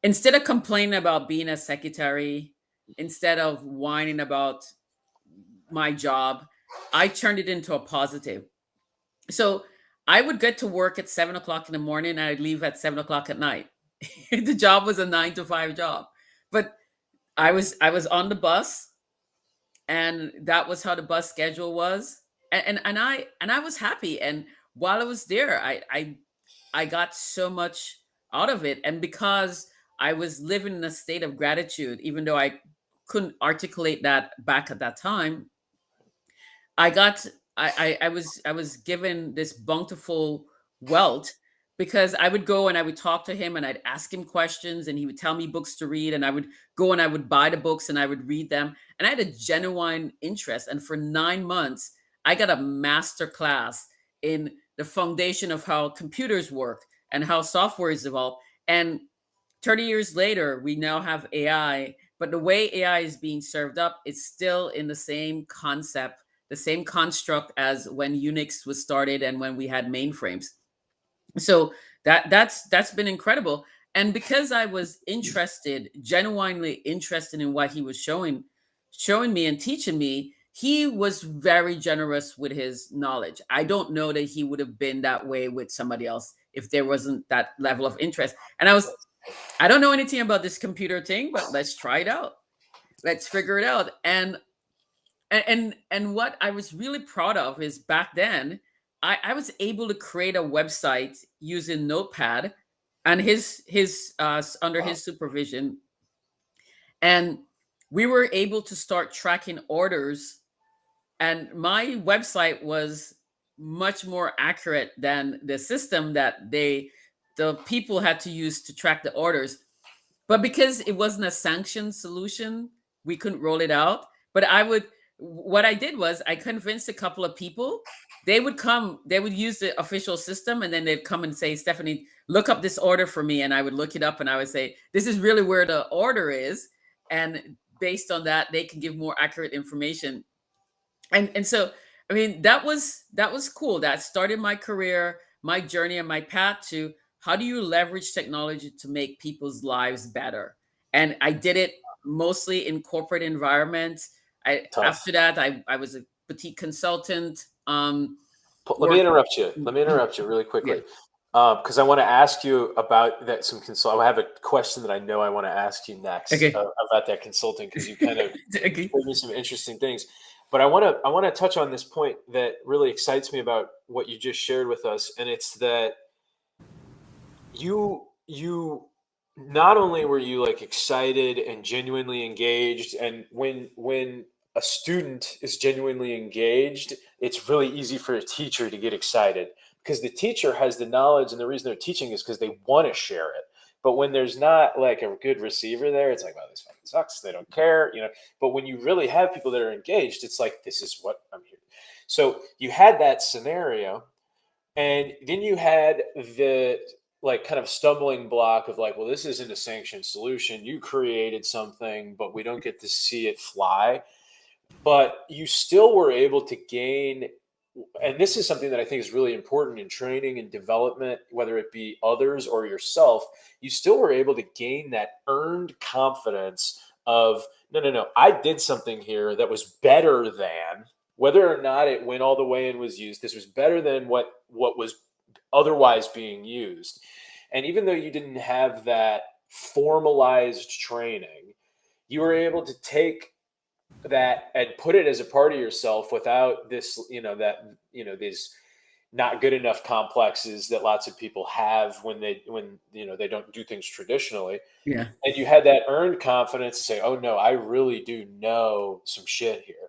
instead of complaining about being a secretary, instead of whining about my job, I turned it into a positive. So I would get to work at 7 o'clock in the morning and I'd leave at 7 o'clock at night. The job was a 9 to 5 job, but I was on the bus, and that was how the bus schedule was, and I was happy. And while I was there, I got so much out of it, and because I was living in a state of gratitude, even though I couldn't articulate that back at that time, I got I was given this bountiful wealth, because I would go and I would talk to him and I'd ask him questions and he would tell me books to read, and I would go and I would buy the books and I would read them, and I had a genuine interest. And for 9 months I got a master class in the foundation of how computers work and how software is developed. And 30 years later, we now have AI, but the way AI is being served up is still in the same concept, the same construct as when Unix was started and when we had mainframes. So that's been incredible. And because I was interested, genuinely interested in what he was showing me and teaching me, he was very generous with his knowledge. I don't know that he would have been that way with somebody else if there wasn't that level of interest. And I don't know anything about this computer thing, but let's try it out. Let's figure it out. And what I was really proud of is back then I was able to create a website using Notepad, and his under his supervision, and we were able to start tracking orders. And my website was much more accurate than the system that the people had to use to track the orders. But because it wasn't a sanctioned solution, we couldn't roll it out. But what I did was I convinced a couple of people. They would use the official system, and then they'd come and say, Stephanie, look up this order for me. And I would look it up and I would say, this is really where the order is. And based on that, they can give more accurate information. And so, I mean, that was cool. That started my career, my journey, and my path to how do you leverage technology to make people's lives better. And I did it mostly in corporate environments. Tough. After that, I was a boutique consultant. Let me Work. interrupt you. Let me interrupt you really Yeah. quickly, because I want to ask you about that. I have a question that I know I want to ask you next Okay. about that consulting, because you kind of Okay. showed me some interesting things. But I want to touch on this point that really excites me about what you just shared with us, and it's that you not only were you like excited and genuinely engaged, and when a student is genuinely engaged, it's really easy for a teacher to get excited, because the teacher has the knowledge, and the reason they're teaching is because they want to share it. But when there's not like a good receiver there, it's like, oh, this fucking sucks, they don't care. But when you really have people that are engaged, it's like, this is what I'm here. So you had that scenario, and then you had the like kind of stumbling block of like, well, this isn't a sanctioned solution. You created something, but we don't get to see it fly. But you still were able to gain, and this is something that I think is really important in training and development, whether it be others or yourself. You still were able to gain that earned confidence of, no, no, no, I did something here that was better than, whether or not it went all the way and was used, this was better than what was otherwise being used. And even though you didn't have that formalized training, you were able to take that and put it as a part of yourself without this, these not good enough complexes that lots of people have when they don't do things traditionally. Yeah. And you had that earned confidence to say, oh no, I really do know some shit here.